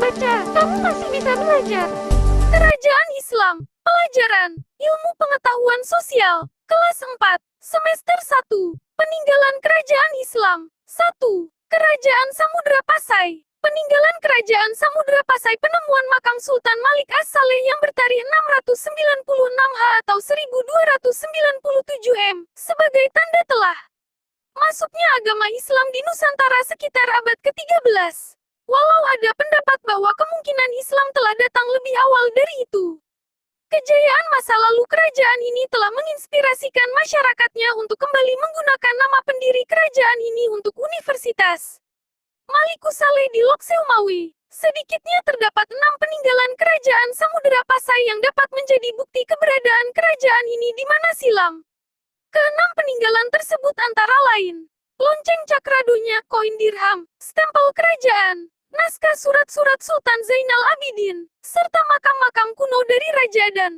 membaca, kamu masih bisa belajar. Kerajaan Islam, pelajaran, ilmu pengetahuan sosial, kelas 4, semester 1, peninggalan kerajaan Islam. 1. Kerajaan Samudra Pasai. Peninggalan kerajaan Samudra Pasai, penemuan makam Sultan Malik As-Saleh yang bertarikh 696 H atau 1297 M, sebagai tanda telah masuknya agama Islam di Nusantara sekitar abad ke-13. Walau ada pendapat bahwa kemungkinan Islam telah datang lebih awal dari itu. Kejayaan masa lalu kerajaan ini telah menginspirasikan masyarakatnya untuk kembali menggunakan nama pendiri kerajaan ini untuk universitas. Malikus Saleh di Lokseumawi. Sedikitnya terdapat 6 peninggalan kerajaan Samudra Pasai yang dapat menjadi bukti keberadaan kerajaan ini di mana silam. Keenam peninggalan tersebut antara lain lonceng cakradonya, koin dirham, stempel kerajaan, naskah surat-surat Sultan Zainal Abidin, serta makam-makam kuno dari raja dan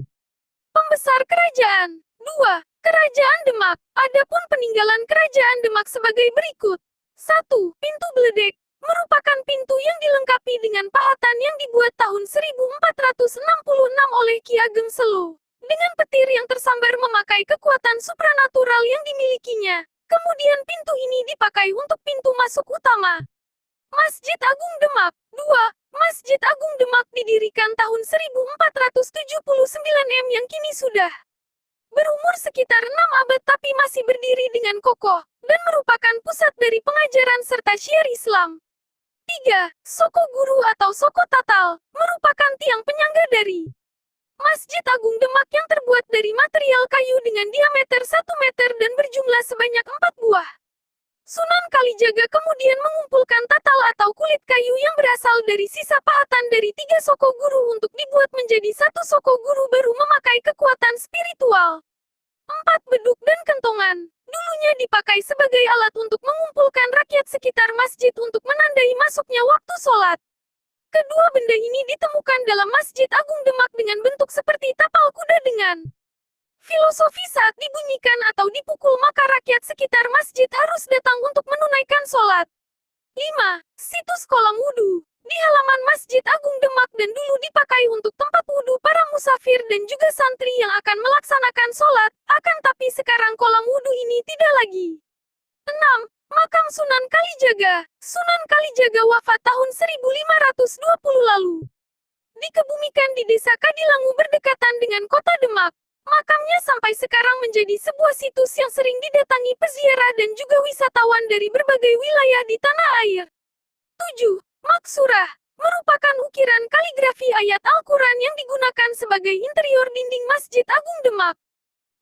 pembesar kerajaan. 2. Kerajaan Demak. Adapun peninggalan kerajaan Demak sebagai berikut. 1. Pintu Beledek, merupakan pintu yang dilengkapi dengan pahatan yang dibuat tahun 1466 oleh Ki Ageng Selo, dengan petir yang tersambar memakai kekuatan supranatural yang dimilikinya. Kemudian pintu ini dipakai untuk pintu masuk utama Masjid Agung Demak. 2. Masjid Agung Demak didirikan tahun 1479 M yang kini sudah berumur sekitar 6 abad tapi masih berdiri dengan kokoh, dan merupakan pusat dari pengajaran serta syiar Islam. 3. Soko Guru atau Soko Tatal, merupakan tiang penyangga dari Masjid Agung Demak yang terbuat dari material kayu dengan diameter 1 meter dan berjumlah sebanyak 4 buah. Sunan Kalijaga kemudian mengumpulkan tatal atau kulit kayu yang berasal dari sisa pahatan dari 3 soko guru untuk dibuat menjadi 1 soko guru baru memakai kekuatan spiritual. 4. Beduk dan kentongan. Dulunya dipakai sebagai alat untuk mengumpulkan rakyat sekitar masjid untuk menandai masuknya waktu sholat. Kedua benda ini ditemukan dalam Masjid Agung Demak dengan bentuk seperti tapal kuda dengan filosofi saat dibunyikan atau dipukul maka rakyat sekitar masjid harus datang untuk menunaikan sholat. 5. Situs kolam wudhu. Di halaman Masjid Agung Demak dan dulu dipakai untuk tempat wudhu para musafir dan juga santri yang akan melaksanakan sholat, akan tapi sekarang kolam wudhu ini tidak lagi. 6. Makam Sunan Kalijaga. Sunan Kalijaga wafat tahun 1520 lalu. Dikebumikan di desa Kadilangu berdekatan dengan kota Demak. Makamnya sampai sekarang menjadi sebuah situs yang sering didatangi peziarah dan juga wisatawan dari berbagai wilayah di tanah air. 7. Maksurah, merupakan ukiran kaligrafi ayat Al-Quran yang digunakan sebagai interior dinding Masjid Agung Demak.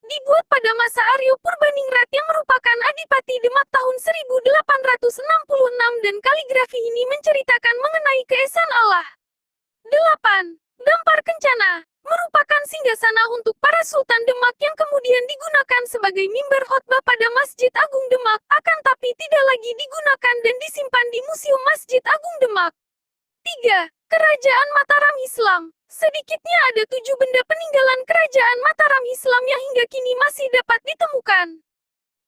Dibuat pada masa Aryo Purbaningrat yang merupakan Adipati Demak tahun 1866 dan kaligrafi ini menceritakan mengenai keesaan Allah. 8. Dampar Kencana, merupakan singgasana untuk para Sultan Demak yang kemudian digunakan sebagai mimbar khotbah pada Masjid Agung Demak, akan tapi tidak lagi digunakan dan disimpan di Museum Masjid Agung Demak. 3. Kerajaan Mataram Islam. Sedikitnya ada 7 benda peninggalan kerajaan Mataram Islam yang hingga kini masih dapat ditemukan.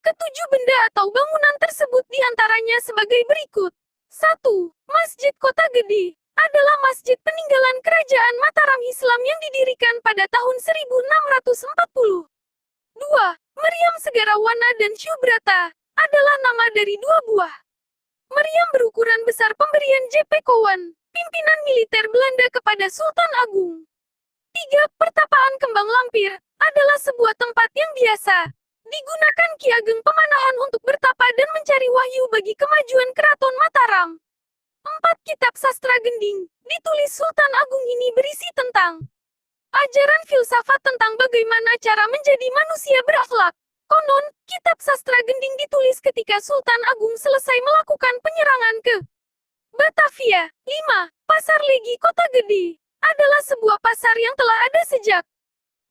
Ketujuh benda atau bangunan tersebut diantaranya sebagai berikut. 1. Masjid Kota Gede adalah masjid peninggalan kerajaan Mataram Islam yang didirikan pada tahun 1640. 2. Meriam Segarawana dan Syubrata adalah nama dari 2 buah meriam berukuran besar pemberian J.P. Kowan, pimpinan militer Belanda kepada Sultan Agung. 3. Pertapaan Kembang Lampir adalah sebuah tempat yang biasa digunakan Ki Ageng Pemanahan untuk bertapa dan mencari wahyu bagi kemajuan Keraton Mataram. 4. Kitab Sastra Gending, ditulis Sultan Agung ini berisi tentang ajaran filsafat tentang bagaimana cara menjadi manusia berakhlak. Konon, Kitab Sastra Gending ditulis ketika Sultan Agung selesai melakukan penyerangan ke Batavia. 5. Pasar Legi Kota Gede adalah sebuah pasar yang telah ada sejak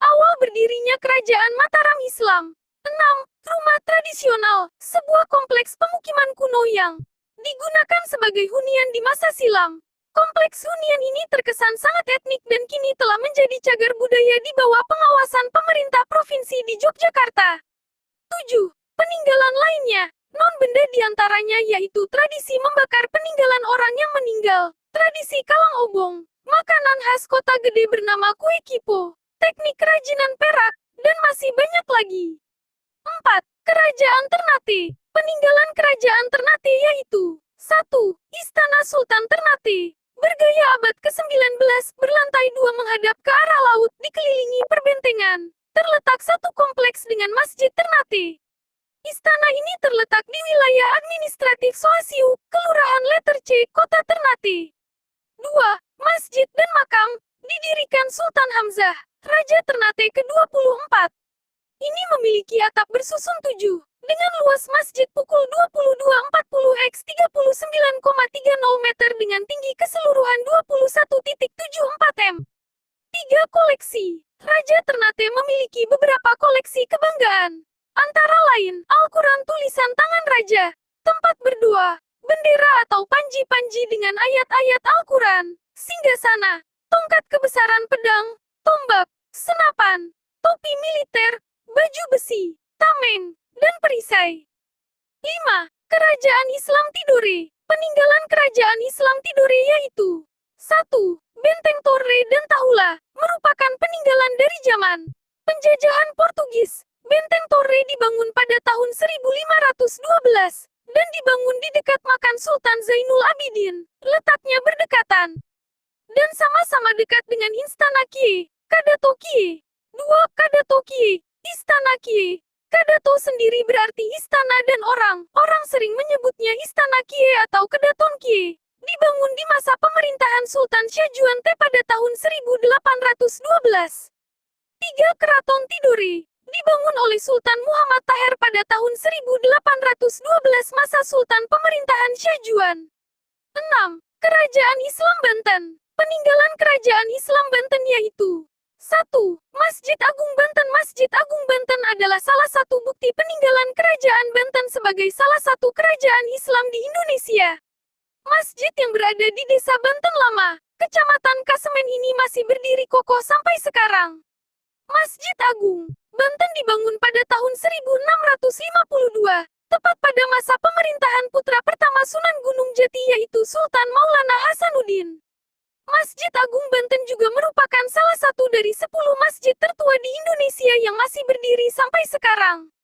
awal berdirinya Kerajaan Mataram Islam. 6. Rumah Tradisional, sebuah kompleks pemukiman kuno yang digunakan sebagai hunian di masa silam. Kompleks hunian ini terkesan sangat etnik dan kini telah menjadi cagar budaya di bawah pengawasan pemerintah provinsi di Yogyakarta. 7. Peninggalan lainnya. Non-benda diantaranya yaitu tradisi membakar peninggalan orang yang meninggal, Tradisi Kalang Obong, makanan khas kota gede bernama kue kipo, teknik kerajinan perak, dan masih banyak lagi. 4. Kerajaan Ternate. Peninggalan kerajaan Ternate yaitu 1. Istana Sultan Ternate. Bergaya abad ke-19, berlantai 2 menghadap ke arah laut, dikelilingi perbentengan. Terletak satu kompleks dengan Masjid Ternate. Istana ini terletak di wilayah administratif Soasiu, Kelurahan Letter C, Kota Ternate. 2. Masjid dan makam, didirikan Sultan Hamzah, Raja Ternate ke-24. Ini memiliki atap bersusun 7, dengan luas masjid pukul 22.40 x 39,30 meter dengan tinggi keseluruhan 21.74 m. 3. Koleksi. Raja Ternate memiliki beberapa koleksi kebanggaan. Antara lain, Al-Quran tulisan tangan Raja, tempat berdoa, bendera atau panji-panji dengan ayat-ayat Al-Quran, singgasana, tongkat kebesaran pedang, tombak, senapan, topi militer, baju besi, tameng, dan perisai. 5. Kerajaan Islam Tidore. Peninggalan kerajaan Islam Tidore yaitu 1. Benteng Torre dan Tahula, merupakan peninggalan dari zaman penjajahan Portugis. Benteng Torre dibangun pada tahun 1512, dan dibangun di dekat makam Sultan Zainul Abidin, letaknya berdekatan, dan sama-sama dekat dengan Istana Kie, Kadato Kie. 2. Kadato Kie, Istana Kie. Kadato sendiri berarti istana dan orang sering menyebutnya Istana Kie atau Kedaton Kie. Dibangun di masa pemerintahan Sultan Shah Juante pada tahun 1812. 3. Keraton Tidore. Dibangun oleh Sultan Muhammad Taher pada tahun 1812 masa Sultan pemerintahan Shah Juan. 6. Kerajaan Islam Banten. Peninggalan kerajaan Islam Banten yaitu 1. Masjid Agung Banten. Masjid Agung Banten adalah salah satu bukti peninggalan kerajaan Banten sebagai salah satu kerajaan Islam di Indonesia. Masjid yang berada di Desa Banten Lama, Kecamatan Kasemen ini masih berdiri kokoh sampai sekarang. Masjid Agung Banten dibangun pada tahun 1652, tepat pada masa pemerintahan putra pertama Sunan Gunung Jati yaitu Sultan Maulana Hasanuddin. Masjid Agung Banten juga merupakan salah satu dari 10 masjid tertua di Indonesia yang masih berdiri sampai sekarang.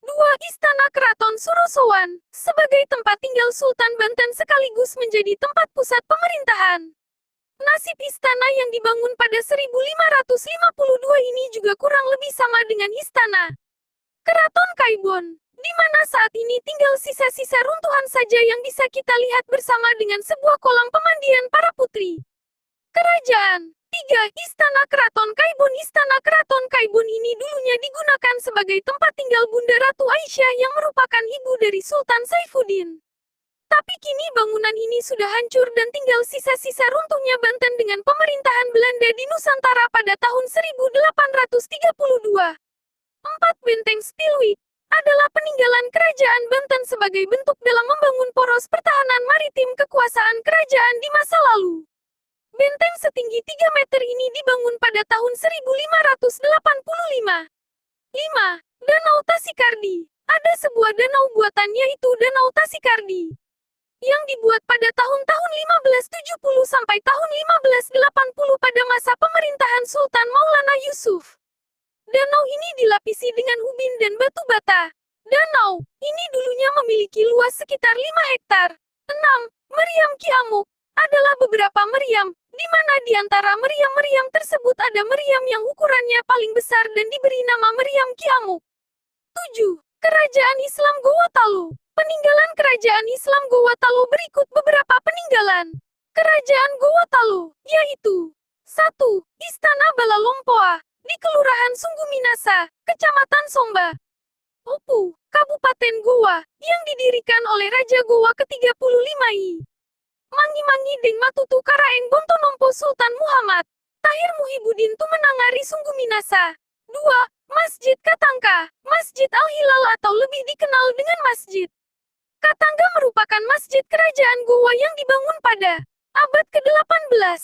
2. Istana Keraton Surosowan, sebagai tempat tinggal Sultan Banten sekaligus menjadi tempat pusat pemerintahan. Nasib istana yang dibangun pada 1552 ini juga kurang lebih sama dengan istana Keraton Kaibon, di mana saat ini tinggal sisa-sisa runtuhan saja yang bisa kita lihat bersama dengan sebuah kolam pemandian para putri. Kerajaan. 3. Istana Keraton Kaibon. Istana Keraton Kaibon ini dulunya digunakan sebagai tempat tinggal Bunda Ratu Aisyah yang merupakan ibu dari Sultan Saifuddin. Tapi kini bangunan ini sudah hancur dan tinggal sisa-sisa runtuhnya Banten dengan pemerintahan Belanda di Nusantara pada tahun 1832. 4. Benteng Spilwijk adalah peninggalan kerajaan Banten sebagai bentuk dalam membangun poros pertahanan maritim kekuasaan kerajaan di masa lalu. Benteng setinggi 3 meter ini dibangun pada tahun 1585. 5. Danau Tasikardi. Ada sebuah danau buatan yaitu Danau Tasikardi, yang dibuat pada tahun-tahun 1570 sampai tahun 1580 pada masa pemerintahan Sultan Maulana Yusuf. Danau ini dilapisi dengan ubin dan batu bata. Danau ini dulunya memiliki luas sekitar 5 hektar. 6. Meriam Kiamuk. Adalah beberapa meriam, di mana di antara meriam-meriam tersebut ada meriam yang ukurannya paling besar dan diberi nama Meriam Kiamuk. 7. Kerajaan Islam Gowa Talu. Peninggalan kerajaan Islam Gowa Talu berikut beberapa peninggalan kerajaan Gowa Talu, yaitu 1. Istana Balalompoa, di Kelurahan Sungguh Minasa, Kecamatan Somba, Opu, Kabupaten Goa, yang didirikan oleh Raja Gowa ke-35 I. Mangi-Mangi Deng Matutu Karaeng Bontonompo Sultan Muhammad Tahir Muhibuddin Tumenangari Sungguh Minasa. 2. Masjid Katangka. Masjid Al-Hilal atau lebih dikenal dengan Masjid Katangga merupakan masjid kerajaan Gowa yang dibangun pada abad ke-18.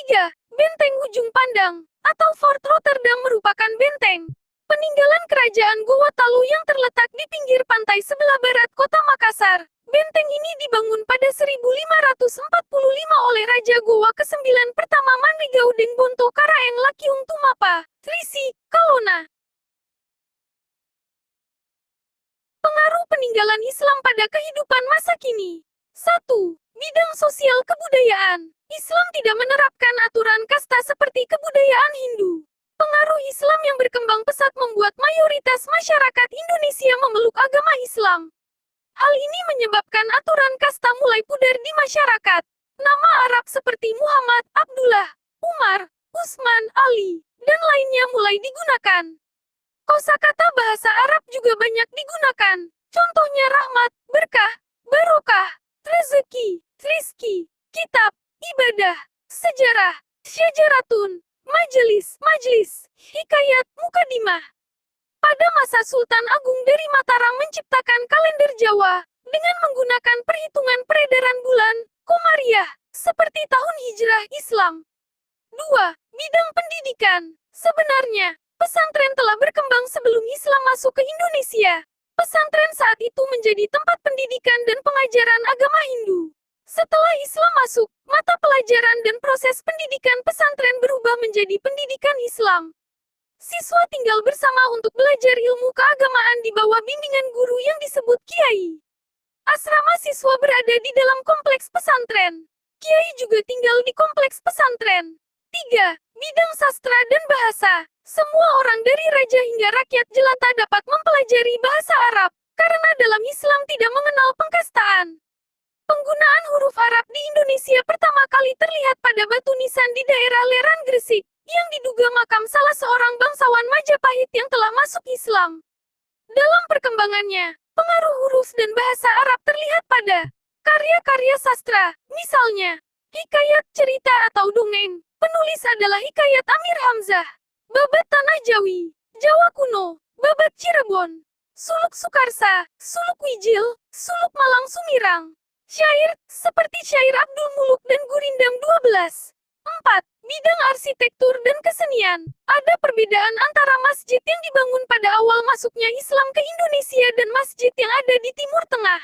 3. Benteng Ujung Pandang atau Fort Rotterdam merupakan benteng peninggalan kerajaan Gowa Talu yang terletak di pinggir pantai sebelah barat kota Makassar, Benteng ini dibangun pada 1545 oleh Raja Gowa ke-9 pertama Manrigaudeng Bonto Karaeng Lakiung Tumapa, Trisi, Kalona. Pengaruh peninggalan Islam pada kehidupan masa kini. 1. Bidang sosial kebudayaan. Islam tidak menerapkan aturan kasta seperti kebudayaan Hindu. Pengaruh Islam yang berkembang pesat membuat mayoritas masyarakat Indonesia memeluk agama Islam. Hal ini menyebabkan aturan kasta mulai pudar di masyarakat. Nama Arab seperti Muhammad, Abdullah, Umar, Usman, Ali, dan lainnya mulai digunakan. Kosakata bahasa Arab juga banyak digunakan. Contohnya rahmat, berkah, barokah, rezeki, rizki, kitab, ibadah, sejarah, syajaratun, majelis, majlis, hikayat, mukadimah. Pada masa Sultan Agung dari Mataram menciptakan kalender Jawa, dengan menggunakan perhitungan peredaran bulan, Komariah, seperti tahun hijrah Islam. 2. Bidang pendidikan. Sebenarnya, pesantren telah berkembang sebelum Islam masuk ke Indonesia. Pesantren saat itu menjadi tempat pendidikan dan pengajaran agama Hindu. Setelah Islam masuk, mata pelajaran dan proses pendidikan pesantren berubah menjadi pendidikan Islam. Siswa tinggal bersama untuk belajar ilmu keagamaan di bawah bimbingan guru yang disebut kiai. Asrama siswa berada di dalam kompleks pesantren. Kiai juga tinggal di kompleks pesantren. 3. Bidang sastra dan bahasa. Semua orang dari raja hingga rakyat jelata dapat mempelajari bahasa Arab, karena dalam Islam tidak mengenal pengkastaan. Penggunaan huruf Arab di Indonesia pertama kali terlihat pada batu nisan di daerah Leran Gresik, yang diduga makam salah seorang bangsawan Majapahit yang telah masuk Islam. Dalam perkembangannya, pengaruh huruf dan bahasa Arab terlihat pada karya-karya sastra, misalnya, hikayat cerita atau dongeng. Penulis adalah Hikayat Amir Hamzah. Babat Tanah Jawi, Jawa Kuno, Babat Cirebon, Suluk Sukarsa, Suluk Wijil, Suluk Malang Sumirang. Syair, seperti syair Abdul Muluk dan Gurindam 12. 4. Bidang arsitektur dan kesenian. Ada perbedaan antara masjid yang dibangun pada awal masuknya Islam ke Indonesia dan masjid yang ada di Timur Tengah.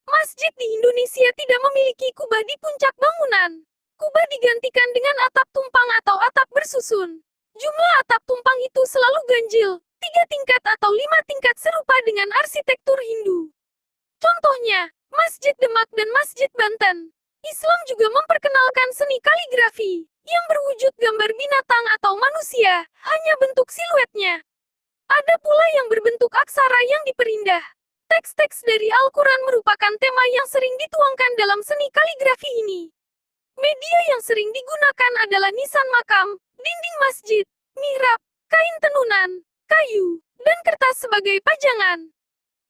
Masjid di Indonesia tidak memiliki kubah di puncak bangunan. Kubah digantikan dengan atap tumpang atau atap bersusun. Jumlah atap tumpang itu selalu ganjil, 3 tingkat atau 5 tingkat serupa dengan arsitektur Hindu. Contohnya, Masjid Demak dan Masjid Banten. Islam juga memperkenalkan seni kaligrafi, yang berwujud gambar binatang atau manusia, hanya bentuk siluetnya. Ada pula yang berbentuk aksara yang diperindah. Teks-teks dari Al-Quran merupakan tema yang sering dituangkan dalam seni kaligrafi ini. Media yang sering digunakan adalah nisan makam, dinding masjid, mihrab, kain tenunan, kayu, dan kertas sebagai pajangan.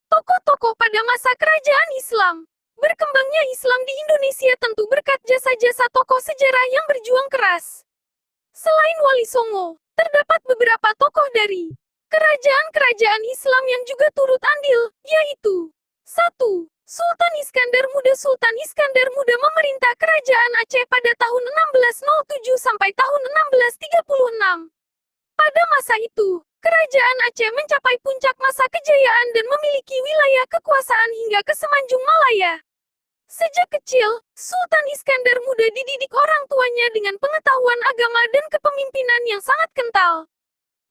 Tokoh-tokoh pada masa kerajaan Islam. Berkembangnya Islam di Indonesia tentu berkat jasa-jasa tokoh sejarah yang berjuang keras. Selain Wali Songo, terdapat beberapa tokoh dari kerajaan-kerajaan Islam yang juga turut andil, yaitu 1. Sultan Iskandar Muda. Sultan Iskandar Muda memerintah kerajaan Aceh pada tahun 1607 sampai tahun 1636. Pada masa itu, kerajaan Aceh mencapai puncak masa kejayaan dan memiliki wilayah kekuasaan hingga ke Semenanjung Malaya. Sejak kecil, Sultan Iskandar Muda dididik orang tuanya dengan pengetahuan agama dan kepemimpinan yang sangat kental.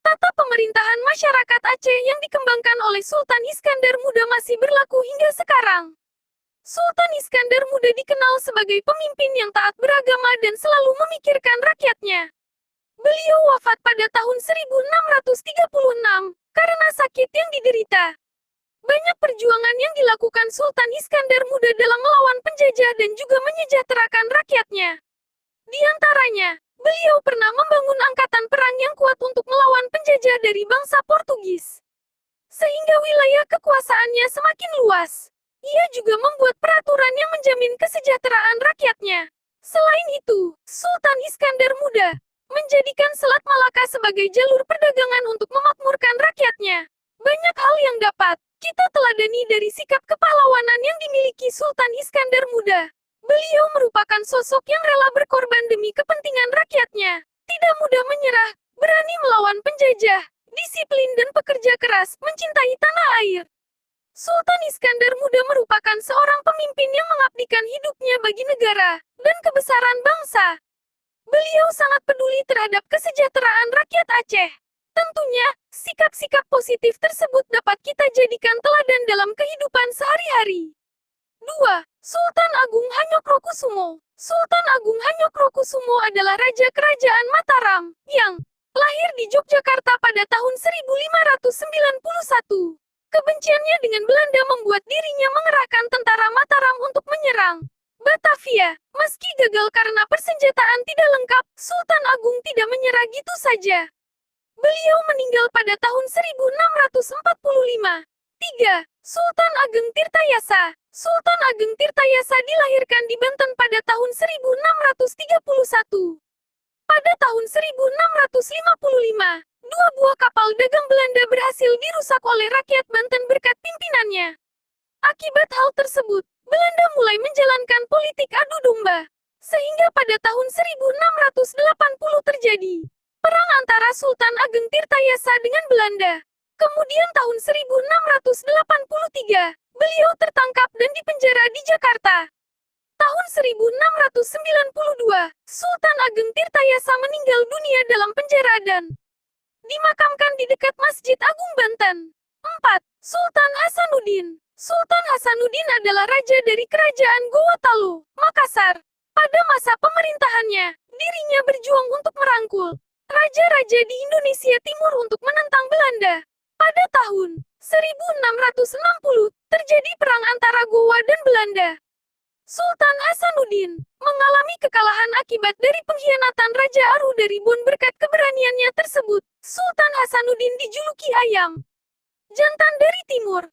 Tata pemerintahan masyarakat Aceh yang dikembangkan oleh Sultan Iskandar Muda masih berlaku hingga sekarang. Sultan Iskandar Muda dikenal sebagai pemimpin yang taat beragama dan selalu memikirkan rakyatnya. Beliau wafat pada tahun 1636 karena sakit yang diderita. Banyak perjuangan yang dilakukan Sultan Iskandar Muda dalam melawan penjajah dan juga menyejahterakan rakyatnya. Di antaranya, beliau pernah membangun angkatan perang yang kuat untuk melawan penjajah dari bangsa Portugis. Sehingga wilayah kekuasaannya semakin luas. Ia juga membuat peraturan yang menjamin kesejahteraan rakyatnya. Selain itu, Sultan Iskandar Muda menjadikan Selat Malaka sebagai jalur perdagangan untuk memakmurkan rakyatnya. Banyak hal yang dapat kita teladani dari sikap kepahlawanan yang dimiliki Sultan Iskandar Muda. Beliau merupakan sosok yang rela berkorban demi kepentingan rakyatnya. Tidak mudah menyerah, berani melawan penjajah, disiplin dan pekerja keras, mencintai tanah air. Sultan Iskandar Muda merupakan seorang pemimpin yang mengabdikan hidupnya bagi negara dan kebesaran bangsa. Beliau sangat peduli terhadap kesejahteraan rakyat Aceh. Tentunya, sikap-sikap positif tersebut dapat kita jadikan teladan dalam kehidupan sehari-hari. 2. Sultan Agung Hanyokrokusumo. Sultan Agung Hanyokrokusumo adalah Raja Kerajaan Mataram, yang lahir di Yogyakarta pada tahun 1591. Kebenciannya dengan Belanda membuat dirinya mengerahkan tentara Mataram untuk menyerang Batavia. Meski gagal karena persenjataan tidak lengkap, Sultan Agung tidak menyerah gitu saja. Beliau meninggal pada tahun 1645. 3. Sultan Ageng Tirtayasa. Sultan Ageng Tirtayasa dilahirkan di Banten pada tahun 1631. Pada tahun 1655, dua buah kapal dagang Belanda berhasil dirusak oleh rakyat Banten berkat pimpinannya. Akibat hal tersebut, Belanda mulai menjalankan politik adu domba. Sehingga pada tahun 1680 terjadi perang antara Sultan Ageng Tirtayasa dengan Belanda. Kemudian tahun 1683, beliau tertangkap dan dipenjara di Jakarta. Tahun 1692, Sultan Ageng Tirtayasa meninggal dunia dalam penjara dan dimakamkan di dekat Masjid Agung Banten. 4. Sultan Hasanuddin. Sultan Hasanuddin adalah raja dari Kerajaan Gorontalo, Makassar. Pada masa pemerintahannya, dirinya berjuang untuk merangkul raja-raja di Indonesia Timur untuk menentang Belanda. Pada tahun 1660, terjadi perang antara Gowa dan Belanda. Sultan Hasanuddin mengalami kekalahan akibat dari pengkhianatan Raja Aru dari Bon. Berkat keberaniannya tersebut, Sultan Hasanuddin dijuluki ayam jantan dari timur.